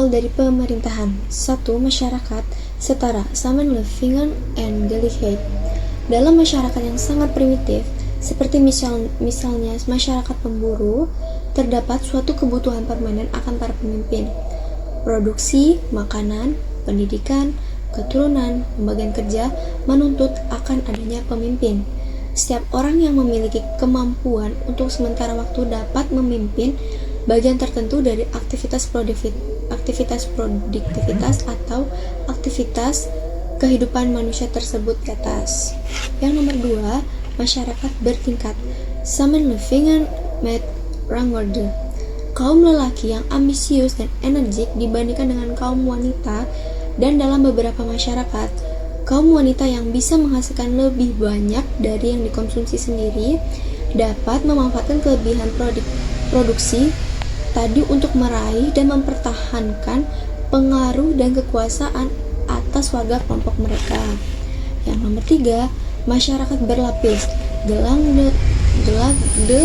Awal dari pemerintahan. 1. Masyarakat setara, Samenlevingen and Gelijkheid. Dalam masyarakat yang sangat primitif, seperti misalnya masyarakat pemburu, terdapat suatu kebutuhan permanen akan para pemimpin. Produksi, makanan, pendidikan, keturunan, pembagian kerja menuntut akan adanya pemimpin. Setiap orang yang memiliki kemampuan untuk sementara waktu dapat memimpin bagian tertentu dari aktivitas produktivitas atau aktivitas kehidupan manusia tersebut ke atas. Yang nomor 2, masyarakat bertingkat, Samenlevingen met rangorde. Kaum lelaki yang ambisius dan energik dibandingkan dengan kaum wanita, dan dalam beberapa masyarakat, kaum wanita yang bisa menghasilkan lebih banyak dari yang dikonsumsi sendiri dapat memanfaatkan kelebihan produksi tadi untuk meraih dan mempertahankan pengaruh dan kekuasaan atas warga kelompok mereka. Yang nomor 3, masyarakat berlapis, de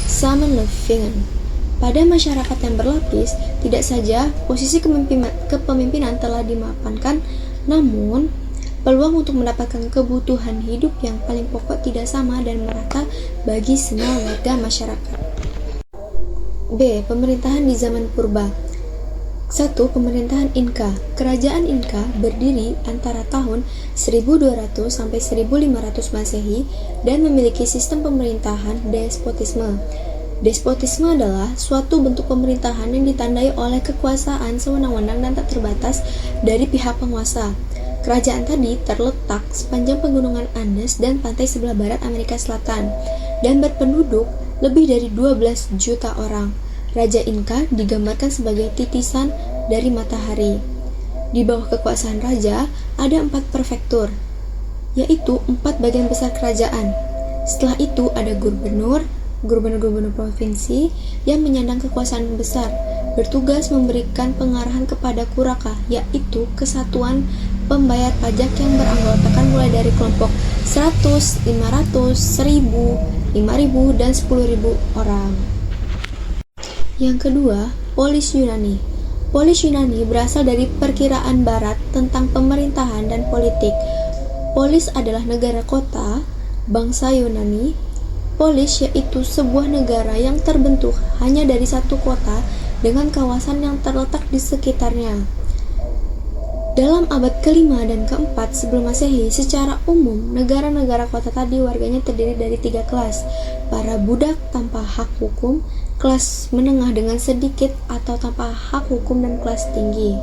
Samenlevingen. Pada masyarakat yang berlapis, tidak saja posisi kepemimpinan telah dimapankan, namun peluang untuk mendapatkan kebutuhan hidup yang paling pokok tidak sama dan merata bagi semua warga masyarakat. B. Pemerintahan di zaman purba. 1. Pemerintahan Inka. Kerajaan Inka berdiri antara tahun 1200 sampai 1500 Masehi dan memiliki sistem pemerintahan despotisme. Despotisme adalah suatu bentuk pemerintahan yang ditandai oleh kekuasaan sewenang-wenang dan tak terbatas dari pihak penguasa. Kerajaan tadi terletak sepanjang pegunungan Andes dan pantai sebelah barat Amerika Selatan dan berpenduduk lebih dari 12 juta orang. Raja Inka digambarkan sebagai titisan dari matahari. Di bawah kekuasaan raja ada 4 prefektur, yaitu 4 bagian besar kerajaan. Setelah itu ada gubernur provinsi yang menyandang kekuasaan besar, bertugas memberikan pengarahan kepada kuraka, yaitu kesatuan pembayar pajak yang beranggotakan mulai dari kelompok 100, 500, 1000, 5000, dan 10.000 orang. Yang kedua, polis Yunani. Polis Yunani berasal dari perkiraan barat tentang pemerintahan dan politik. Polis adalah negara kota, bangsa Yunani. Polis yaitu sebuah negara yang terbentuk hanya dari satu kota dengan kawasan yang terletak di sekitarnya. Dalam abad ke-5 dan ke-4 sebelum Masehi, secara umum negara-negara kota tadi warganya terdiri dari 3 kelas: para budak tanpa hak hukum, kelas menengah dengan sedikit atau tanpa hak hukum, dan kelas tinggi.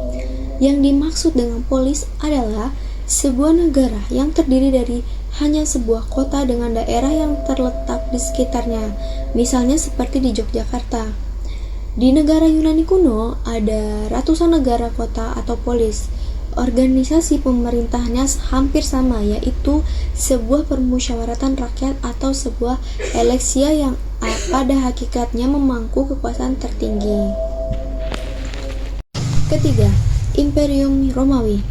Yang dimaksud dengan polis adalah sebuah negara yang terdiri dari hanya sebuah kota dengan daerah yang terletak di sekitarnya, misalnya seperti di Yogyakarta. Di negara Yunani kuno ada ratusan negara kota atau polis. Organisasi pemerintahannya hampir sama, yaitu sebuah permusyawaratan rakyat atau sebuah eleksia yang pada hakikatnya memangku kekuasaan tertinggi. Ketiga, Imperium Romawi.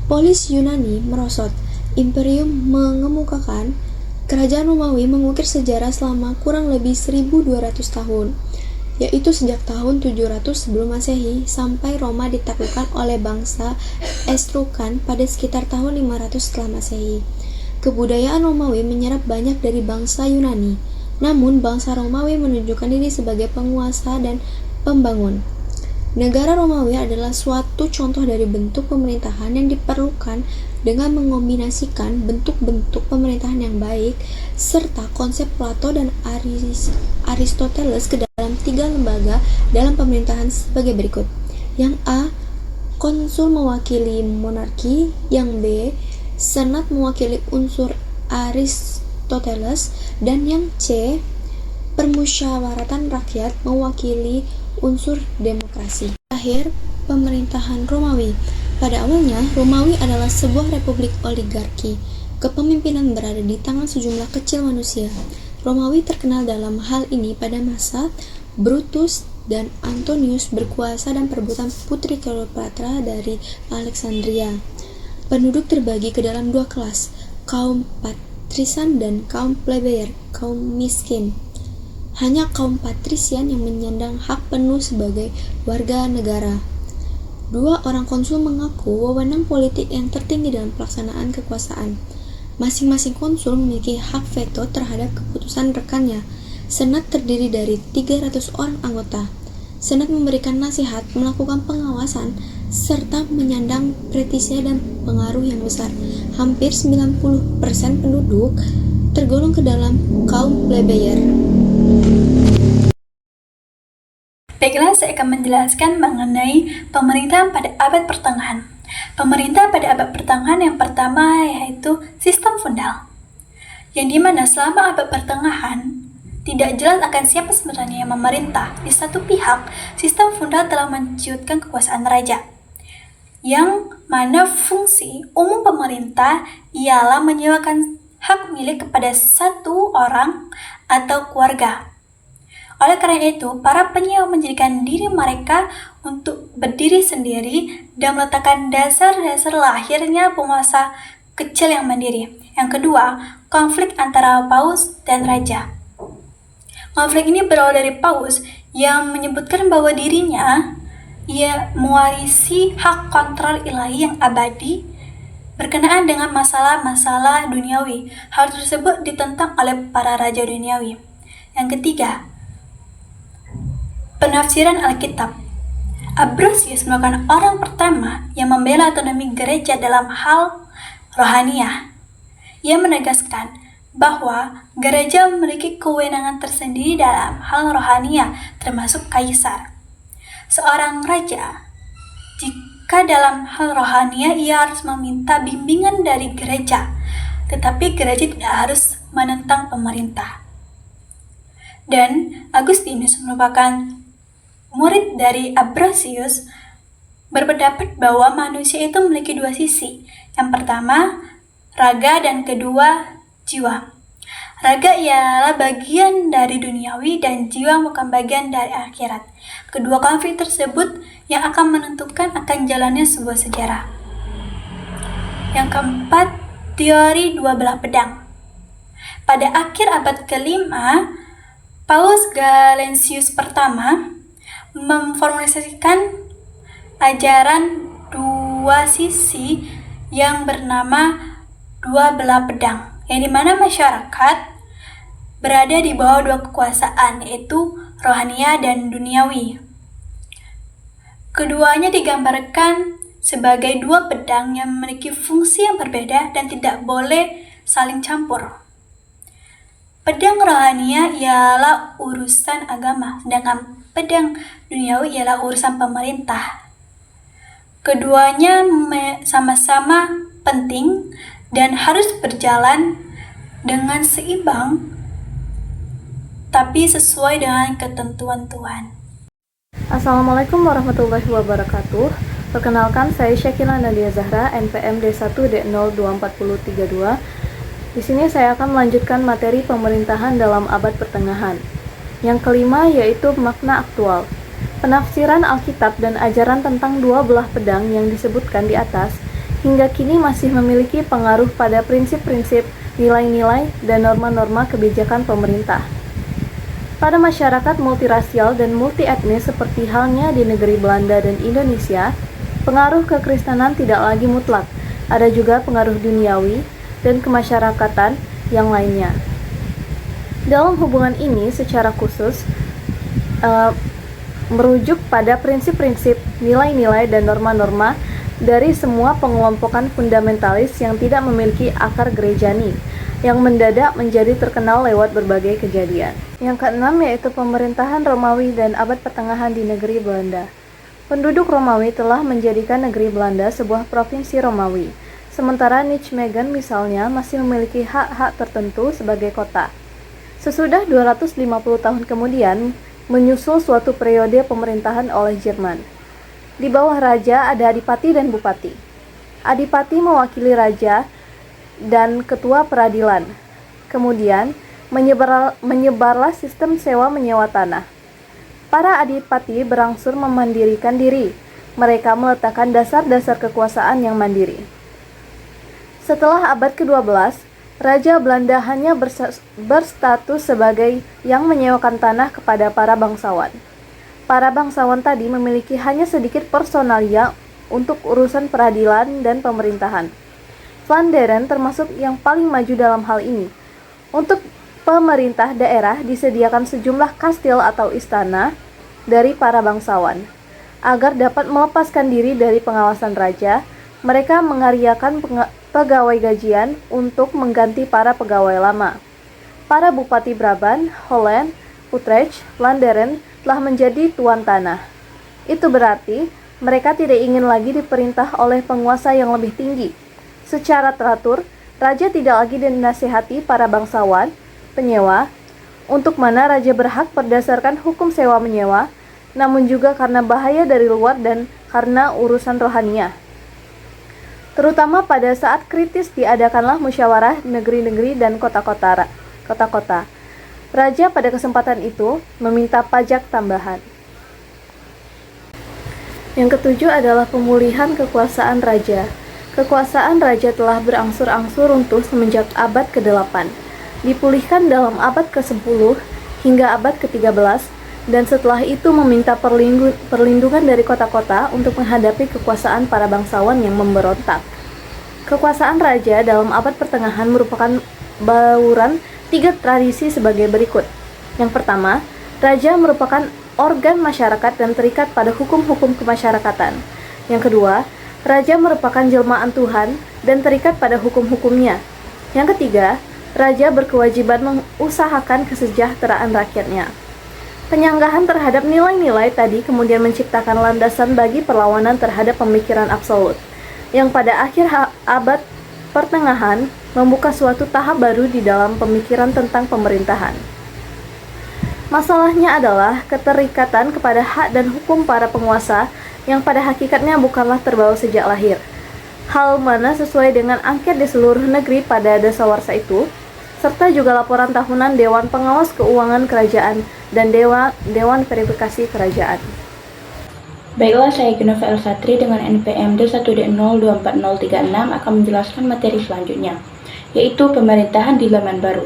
Polis Yunani merosot. Imperium mengemukakan. Kerajaan Romawi mengukir sejarah selama kurang lebih 1200 tahun, yaitu sejak tahun 700 sebelum Masehi sampai Roma ditaklukkan oleh bangsa Etruskan pada sekitar tahun 500 setelah Masehi. Kebudayaan Romawi menyerap banyak dari bangsa Yunani, namun bangsa Romawi menunjukkan diri sebagai penguasa dan pembangun. Negara Romawi adalah suatu contoh dari bentuk pemerintahan yang diperlukan dengan mengombinasikan bentuk-bentuk pemerintahan yang baik serta konsep Plato dan Aristoteles ke dalam 3 lembaga dalam pemerintahan sebagai berikut. Yang A, konsul mewakili monarki. Yang B, senat mewakili unsur Aristoteles. Dan yang C, permusyawaratan rakyat mewakili unsur demokrasi. Akhir, pemerintahan Romawi. Pada awalnya, Romawi adalah sebuah republik oligarki. Kepemimpinan berada di tangan sejumlah kecil manusia. Romawi terkenal dalam hal ini pada masa Brutus dan Antonius berkuasa dan perebutan putri Cleopatra dari Alexandria. Penduduk terbagi ke dalam 2 kelas, kaum patrisan dan kaum plebeyer, kaum miskin. Hanya kaum patrisian yang menyandang hak penuh sebagai warga negara. Dua orang konsul mengaku wewenang politik yang tertinggi dalam pelaksanaan kekuasaan. Masing-masing konsul memiliki hak veto terhadap keputusan rekannya. Senat terdiri dari 300 orang anggota. Senat memberikan nasihat, melakukan pengawasan, serta menyandang prestisnya dan pengaruh yang besar. Hampir 90% penduduk tergolong ke dalam kaum plebeyer. Baiklah, saya akan menjelaskan mengenai pemerintahan pada abad pertengahan. Pemerintah pada abad pertengahan yang pertama yaitu sistem feodal, yang dimana selama abad pertengahan tidak jelas akan siapa sebenarnya yang memerintah. Di satu pihak, sistem feodal telah menciutkan kekuasaan raja, yang mana fungsi umum pemerintah ialah menyewakan hak milik kepada satu orang atau keluarga. Oleh karena itu, para penyewa menjadikan diri mereka untuk berdiri sendiri dan meletakkan dasar-dasar lahirnya penguasa kecil yang mandiri. Yang kedua, konflik antara paus dan raja. Konflik ini berawal dari paus yang menyebutkan bahwa dirinya ia mewarisi hak kontrol ilahi yang abadi berkenaan dengan masalah-masalah duniawi. Hal tersebut ditentang oleh para raja duniawi. Yang ketiga, penafsiran Alkitab. Ambrosius merupakan orang pertama yang membela otonomi gereja dalam hal rohaniah. Ia menegaskan bahwa gereja memiliki kewenangan tersendiri dalam hal rohaniah, termasuk kaisar. Seorang raja, jika dalam hal rohaniah ia harus meminta bimbingan dari gereja, tetapi gereja tidak harus menentang pemerintah. Dan Agustinus merupakan murid dari Ambrosius, berpendapat bahwa manusia itu memiliki dua sisi. Yang pertama, raga, dan kedua, jiwa. Raga ialah bagian dari duniawi dan jiwa bukan bagian dari akhirat. Kedua konflik tersebut yang akan menentukan akan jalannya sebuah sejarah. Yang keempat, teori dua belah pedang. Pada akhir abad kelima, Paus Galasius pertama memformulasikan ajaran dua sisi yang bernama dua belah pedang, yang dimana masyarakat berada di bawah dua kekuasaan, yaitu rohania dan duniawi. Keduanya digambarkan sebagai dua pedang yang memiliki fungsi yang berbeda dan tidak boleh saling campur. Pedang rohania ialah urusan agama, sedangkan pedang duniawi ialah urusan pemerintah. Keduanya sama-sama penting dan harus berjalan dengan seimbang, tapi sesuai dengan ketentuan Tuhan. Assalamualaikum warahmatullahi wabarakatuh. Perkenalkan, saya Syakila Nadia Zahra, NPM D1D02432. Di sini saya akan melanjutkan materi pemerintahan dalam abad pertengahan. Yang kelima yaitu makna aktual. Penafsiran Alkitab dan ajaran tentang dua belah pedang yang disebutkan di atas hingga kini masih memiliki pengaruh pada prinsip-prinsip, nilai-nilai, dan norma-norma kebijakan pemerintah. Pada masyarakat multirasial dan multietnis seperti halnya di negeri Belanda dan Indonesia, pengaruh kekristenan tidak lagi mutlak. Ada juga pengaruh duniawi dan kemasyarakatan yang lainnya. Dalam hubungan ini secara khusus merujuk pada prinsip-prinsip, nilai-nilai, dan norma-norma dari semua pengelompokan fundamentalis yang tidak memiliki akar gerejani, yang mendadak menjadi terkenal lewat berbagai kejadian. Yang keenam yaitu pemerintahan Romawi dan abad pertengahan di negeri Belanda. Penduduk Romawi telah menjadikan negeri Belanda sebuah provinsi Romawi, sementara Nijmegen misalnya masih memiliki hak-hak tertentu sebagai kota. Sesudah 250 tahun kemudian, menyusul suatu periode pemerintahan oleh Jerman. Di bawah raja ada adipati dan bupati. Adipati mewakili raja dan ketua peradilan. Kemudian, menyebarlah sistem sewa-menyewa tanah. Para adipati berangsur memandirikan diri. Mereka meletakkan dasar-dasar kekuasaan yang mandiri. Setelah abad ke-12, Raja Belanda hanya berstatus sebagai yang menyewakan tanah kepada para bangsawan. para bangsawan tadi memiliki hanya sedikit personalia untuk urusan peradilan dan pemerintahan. Vlaanderen termasuk yang paling maju dalam hal ini. Untuk pemerintah daerah disediakan sejumlah kastil atau istana dari para bangsawan. Agar dapat melepaskan diri dari pengawasan raja, mereka mengaryakan pegawai gajian untuk mengganti para pegawai lama. Para bupati Brabant, Holland, Utrecht, Vlaanderen telah menjadi tuan tanah. Itu berarti mereka tidak ingin lagi diperintah oleh penguasa yang lebih tinggi. Secara teratur, raja tidak lagi dinasihati para bangsawan, penyewa, untuk mana raja berhak berdasarkan hukum sewa-menyewa, namun juga karena bahaya dari luar dan karena urusan rohaniah. Terutama pada saat kritis diadakanlah musyawarah negeri-negeri dan kota-kota. Raja pada kesempatan itu meminta pajak tambahan. Yang ketujuh adalah pemulihan kekuasaan raja. Kekuasaan raja telah berangsur-angsur runtuh semenjak abad ke-8, dipulihkan dalam abad ke-10 hingga abad ke-13, dan setelah itu meminta perlindungan dari kota-kota untuk menghadapi kekuasaan para bangsawan yang memberontak. Kekuasaan raja dalam abad pertengahan merupakan bauran 3 tradisi sebagai berikut. Yang pertama, raja merupakan organ masyarakat dan terikat pada hukum-hukum kemasyarakatan. Yang kedua, raja merupakan jelmaan Tuhan dan terikat pada hukum-hukumnya. Yang ketiga, raja berkewajiban mengusahakan kesejahteraan rakyatnya. Penyanggahan terhadap nilai-nilai tadi kemudian menciptakan landasan bagi perlawanan terhadap pemikiran absolut, yang pada akhir abad pertengahan membuka suatu tahap baru di dalam pemikiran tentang pemerintahan. Masalahnya adalah keterikatan kepada hak dan hukum para penguasa yang pada hakikatnya bukanlah terbawa sejak lahir. Hal mana sesuai dengan angket di seluruh negeri pada dasawarsa itu, serta juga laporan tahunan Dewan Pengawas Keuangan Kerajaan dan Dewan Verifikasi Kerajaan. Baiklah, saya Genova Elsatri dengan NPM D1D024036 akan menjelaskan materi selanjutnya, yaitu pemerintahan di zaman baru.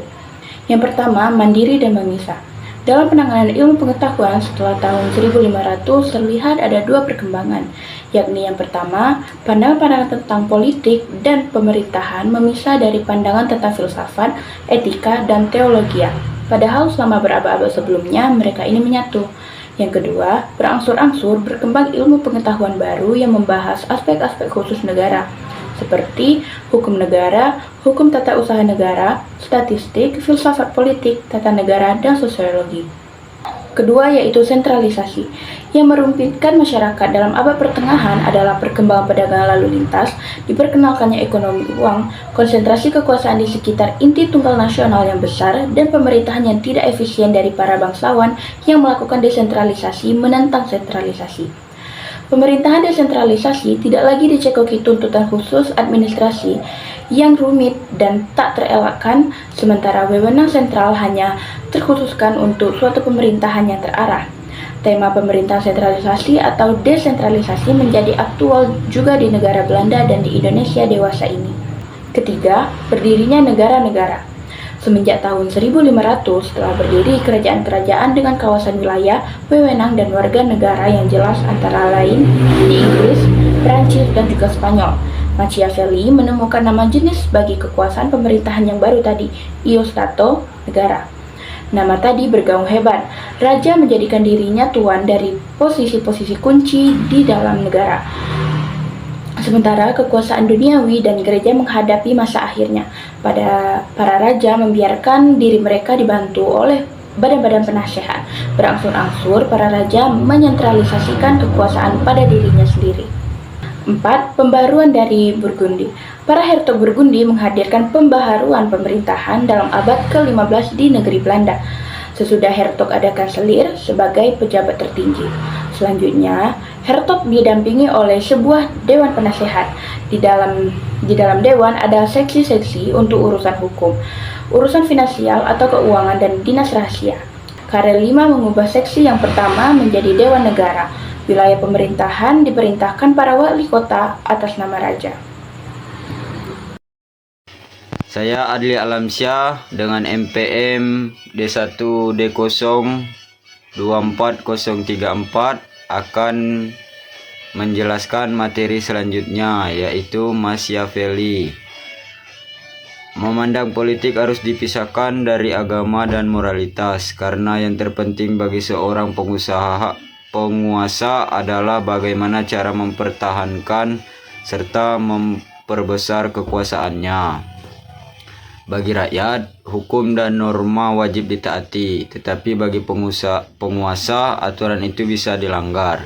Yang pertama, mandiri dan memisah. Dalam penanganan ilmu pengetahuan setelah tahun 1500 terlihat ada 2 perkembangan, yakni yang pertama, pandangan-pandangan tentang politik dan pemerintahan memisah dari pandangan tentang filsafat, etika, dan teologia. Padahal selama berabad-abad sebelumnya mereka ini menyatu. Yang kedua, berangsur-angsur berkembang ilmu pengetahuan baru yang membahas aspek-aspek khusus negara, seperti hukum negara, hukum tata usaha negara, statistik, filsafat politik, tata negara, dan sosiologi. Kedua yaitu sentralisasi, yang merumpitkan masyarakat dalam abad pertengahan adalah perkembangan perdagangan lalu lintas, diperkenalkannya ekonomi uang, konsentrasi kekuasaan di sekitar inti tunggal nasional yang besar, dan pemerintahan yang tidak efisien dari para bangsawan yang melakukan desentralisasi menentang sentralisasi. Pemerintahan desentralisasi tidak lagi dicekoki tuntutan khusus administrasi yang rumit dan tak terelakkan, sementara wewenang sentral hanya terkhususkan untuk suatu pemerintahan yang terarah. Tema pemerintahan sentralisasi atau desentralisasi menjadi aktual juga di negara Belanda dan di Indonesia dewasa ini. Ketiga, berdirinya negara-negara. Semenjak tahun 1500 telah berdiri kerajaan-kerajaan dengan kawasan wilayah, wewenang, dan warga negara yang jelas antara lain di Inggris, Prancis, dan juga Spanyol. Machiavelli menemukan nama jenis bagi kekuasaan pemerintahan yang baru tadi, Io-Stato, negara. Nama tadi bergaung hebat. Raja menjadikan dirinya tuan dari posisi-posisi kunci di dalam negara. Sementara kekuasaan duniawi dan gereja menghadapi masa akhirnya. Para raja membiarkan diri mereka dibantu oleh badan-badan penasehat. Berangsur-angsur para raja menyentralisasikan kekuasaan pada dirinya sendiri. 4. Pembaruan dari Burgundi. Para hertog Burgundi menghadirkan pembaharuan pemerintahan dalam abad ke-15 di negeri Belanda. Sesudah hertog ada kanselir sebagai pejabat tertinggi. Selanjutnya, hertog didampingi oleh sebuah dewan penasehat. Di dalam dewan ada seksi-seksi untuk urusan hukum, urusan finansial atau keuangan, dan dinas rahasia. Karel V mengubah seksi yang pertama menjadi Dewan Negara. Wilayah pemerintahan diperintahkan para wali kota atas nama raja. Saya Adli Alamsyah dengan MPM D1D0 24034 akan menjelaskan materi selanjutnya, yaitu Machiavelli. Memandang politik harus dipisahkan dari agama dan moralitas, karena yang terpenting bagi seorang penguasa adalah bagaimana cara mempertahankan serta memperbesar kekuasaannya. Bagi rakyat, hukum dan norma wajib ditaati, tetapi bagi penguasa, aturan itu bisa dilanggar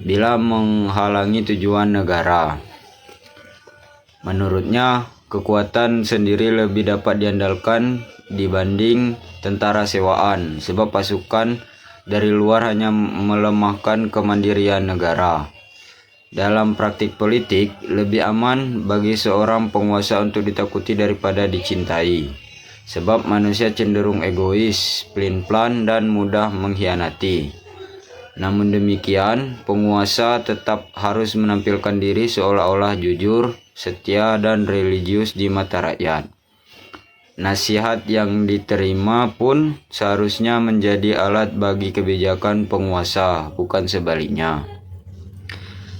bila menghalangi tujuan negara. Menurutnya, kekuatan sendiri lebih dapat diandalkan dibanding tentara sewaan, sebab pasukan dari luar hanya melemahkan kemandirian negara. Dalam praktik politik, lebih aman bagi seorang penguasa untuk ditakuti daripada dicintai, sebab manusia cenderung egois, pelin-pelan, dan mudah mengkhianati. Namun demikian, penguasa tetap harus menampilkan diri seolah-olah jujur, setia, dan religius di mata rakyat. Nasihat yang diterima pun seharusnya menjadi alat bagi kebijakan penguasa, bukan sebaliknya.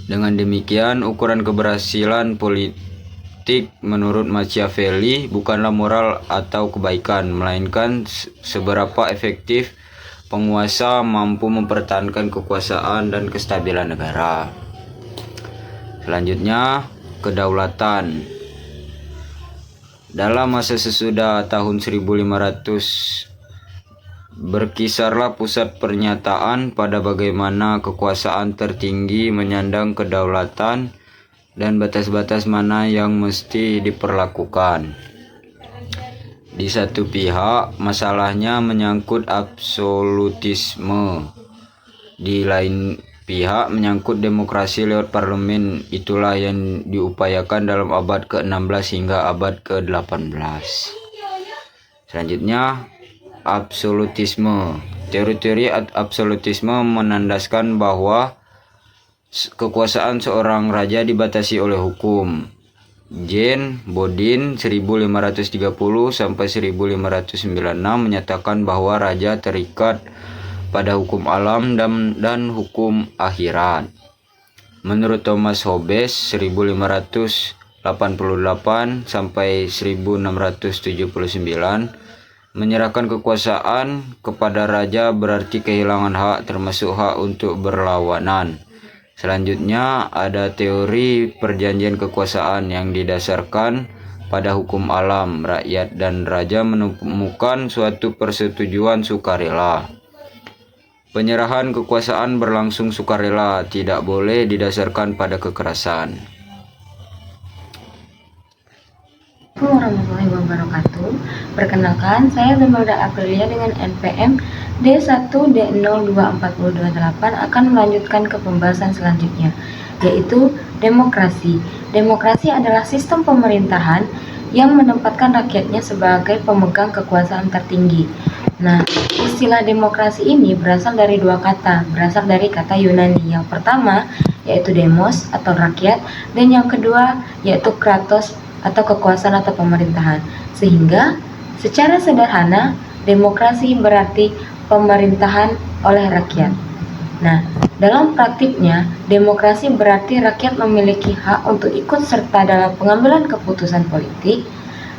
Dengan demikian, ukuran keberhasilan politik menurut Machiavelli bukanlah moral atau kebaikan, melainkan seberapa efektif penguasa mampu mempertahankan kekuasaan dan kestabilan negara. Selanjutnya, kedaulatan. Dalam masa sesudah tahun 1500, berkisarlah pusat pernyataan pada bagaimana kekuasaan tertinggi menyandang kedaulatan dan batas-batas mana yang mesti diperlakukan. Di satu pihak, masalahnya menyangkut absolutisme. Di lain pihak, menyangkut demokrasi lewat parlemen. Itulah yang diupayakan dalam abad ke-16 hingga abad ke-18. Selanjutnya, absolutisme. Teori-teori absolutisme menandaskan bahwa kekuasaan seorang raja dibatasi oleh hukum. Jean Bodin 1530 sampai 1596 menyatakan bahwa raja terikat pada hukum alam dan hukum akhirat. Menurut Thomas Hobbes 1588 sampai 1679, menyerahkan kekuasaan kepada raja berarti kehilangan hak, termasuk hak untuk berlawanan. Selanjutnya ada teori perjanjian kekuasaan yang didasarkan pada hukum alam. Rakyat dan raja menemukan suatu persetujuan sukarela. Penyerahan kekuasaan berlangsung sukarela, tidak boleh didasarkan pada kekerasan. Assalamualaikum warahmatullahi wabarakatuh. Perkenalkan, saya Zembelda Aprilia dengan NPM D1D02428 akan melanjutkan ke pembahasan selanjutnya, yaitu demokrasi. Demokrasi adalah sistem pemerintahan yang menempatkan rakyatnya sebagai pemegang kekuasaan tertinggi. Nah, istilah demokrasi ini berasal dari dua kata, berasal dari kata Yunani. Yang pertama yaitu demos atau rakyat, dan yang kedua yaitu kratos atau kekuasaan atau pemerintahan. Sehingga secara sederhana demokrasi berarti pemerintahan oleh rakyat. Nah, dalam praktiknya demokrasi berarti rakyat memiliki hak untuk ikut serta dalam pengambilan keputusan politik,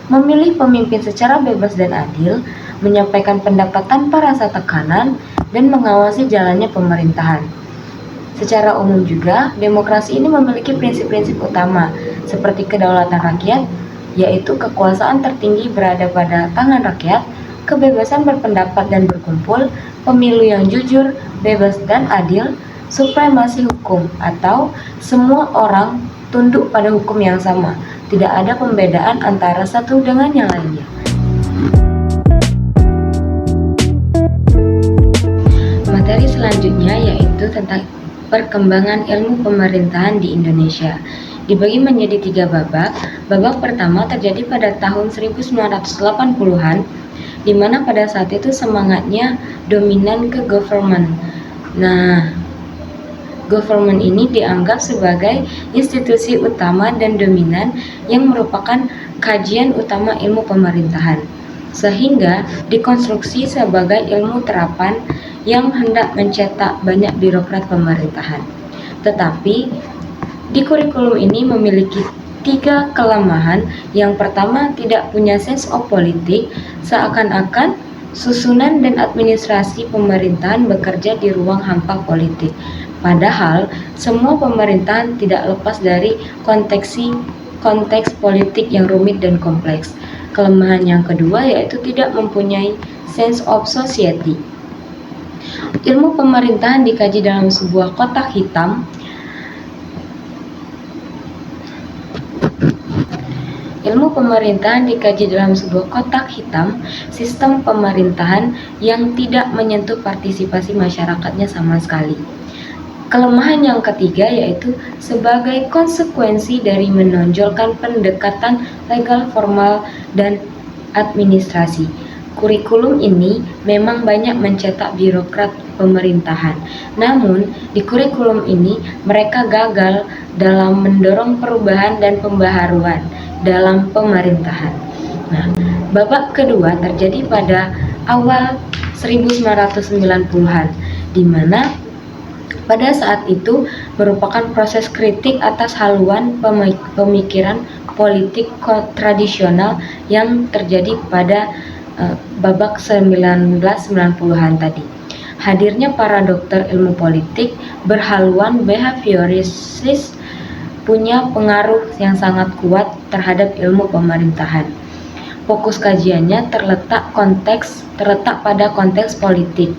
memilih pemimpin secara bebas dan adil, menyampaikan pendapat tanpa rasa tekanan, dan mengawasi jalannya pemerintahan. Secara umum juga, demokrasi ini memiliki prinsip-prinsip utama, seperti kedaulatan rakyat, yaitu kekuasaan tertinggi berada pada tangan rakyat, kebebasan berpendapat dan berkumpul, pemilu yang jujur, bebas dan adil, supremasi hukum, atau semua orang tunduk pada hukum yang sama, tidak ada pembedaan antara satu dengan yang lainnya. Materi selanjutnya yaitu tentang perkembangan ilmu pemerintahan di Indonesia. Dibagi menjadi 3 babak. Babak pertama terjadi pada tahun 1980-an, di mana pada saat itu semangatnya dominan ke government. Nah, government ini dianggap sebagai institusi utama dan dominan yang merupakan kajian utama ilmu pemerintahan, sehingga dikonstruksi sebagai ilmu terapan yang hendak mencetak banyak birokrat pemerintahan. Tetapi di kurikulum ini memiliki 3 kelemahan. Yang pertama, tidak punya sense of politik, seakan-akan susunan dan administrasi pemerintahan bekerja di ruang hampa politik. Padahal, semua pemerintahan tidak lepas dari konteks politik yang rumit dan kompleks. Kelemahan yang kedua yaitu tidak mempunyai sense of society. Ilmu pemerintahan dikaji dalam sebuah kotak hitam. Ilmu pemerintahan dikaji dalam sebuah kotak hitam, sistem pemerintahan yang tidak menyentuh partisipasi masyarakatnya sama sekali. Kelemahan yang ketiga yaitu sebagai konsekuensi dari menonjolkan pendekatan legal formal dan administrasi. Kurikulum ini memang banyak mencetak birokrat pemerintahan. Namun, di kurikulum ini mereka gagal dalam mendorong perubahan dan pembaharuan dalam pemerintahan. Nah, babak kedua terjadi pada awal 1990-an, di mana pada saat itu merupakan proses kritik atas haluan pemikiran politik tradisional yang terjadi pada babak 1990-an tadi. Hadirnya para dokter ilmu politik berhaluan behavioristis punya pengaruh yang sangat kuat terhadap ilmu pemerintahan. Fokus kajiannya terletak pada konteks politik.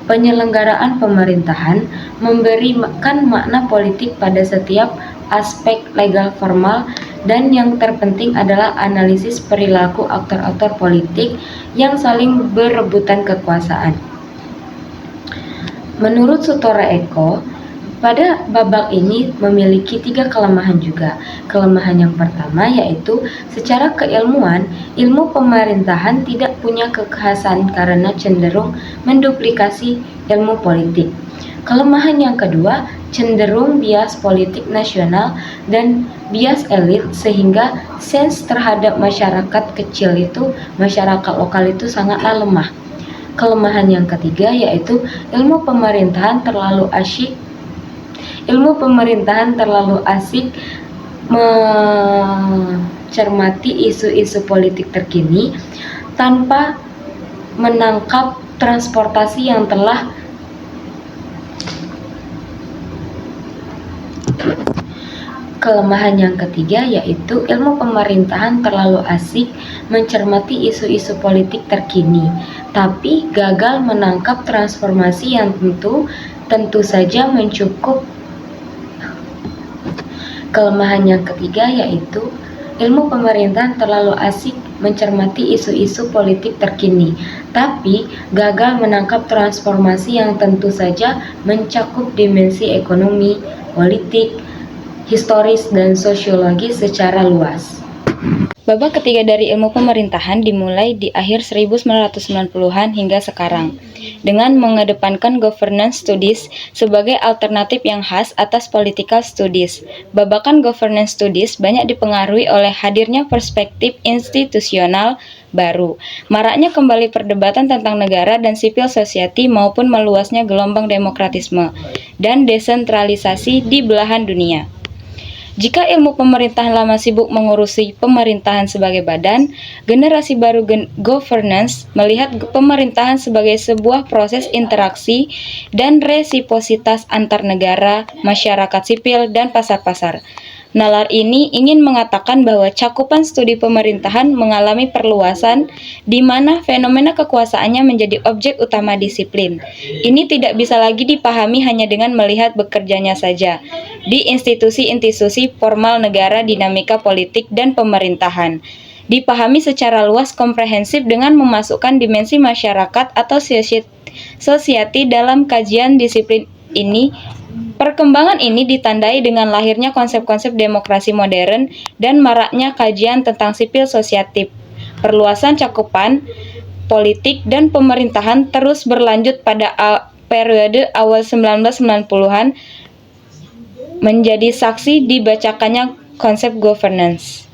Penyelenggaraan pemerintahan memberikan makna politik pada setiap aspek legal formal, dan yang terpenting adalah analisis perilaku aktor-aktor politik yang saling berebutan kekuasaan. Menurut Sutoro Eko, pada babak ini memiliki 3 kelemahan juga. Kelemahan yang pertama yaitu secara keilmuan, ilmu pemerintahan tidak punya kekhasan karena cenderung menduplikasi ilmu politik. Kelemahan yang kedua, cenderung bias politik nasional dan bias elit, sehingga sense terhadap masyarakat kecil itu, masyarakat lokal itu sangatlah lemah. Kelemahan yang ketiga yaitu ilmu pemerintahan terlalu asik mencermati isu-isu politik terkini tanpa menangkap transportasi yang telah Kelemahan yang ketiga yaitu ilmu pemerintahan terlalu asik mencermati isu-isu politik terkini, tapi gagal menangkap transformasi yang tentu saja mencukup. Kelemahan yang ketiga yaitu ilmu pemerintahan terlalu asik mencermati isu-isu politik terkini, tapi gagal menangkap transformasi yang tentu saja mencakup dimensi ekonomi, politik, historis, dan sosiologi secara luas. Babak ketiga dari ilmu pemerintahan dimulai di akhir 1990-an hingga sekarang, dengan mengedepankan governance studies sebagai alternatif yang khas atas political studies. Babakan governance studies banyak dipengaruhi oleh hadirnya perspektif institusional baru, maraknya kembali perdebatan tentang negara dan civil society maupun meluasnya gelombang demokratisme dan desentralisasi di belahan dunia. Jika ilmu pemerintahan lama sibuk mengurusi pemerintahan sebagai badan, generasi baru governance melihat pemerintahan sebagai sebuah proses interaksi dan resiprositas antar negara, masyarakat sipil, dan pasar-pasar. Nalar ini ingin mengatakan bahwa cakupan studi pemerintahan mengalami perluasan di mana fenomena kekuasaannya menjadi objek utama disiplin. Ini tidak bisa lagi dipahami hanya dengan melihat bekerjanya saja di institusi-institusi formal negara, dinamika politik dan pemerintahan. Dipahami secara luas komprehensif dengan memasukkan dimensi masyarakat atau society dalam kajian disiplin ini. Perkembangan ini ditandai dengan lahirnya konsep-konsep demokrasi modern dan maraknya kajian tentang civil society. Perluasan cakupan politik dan pemerintahan terus berlanjut pada periode awal 1990-an menjadi saksi dibacakannya konsep governance.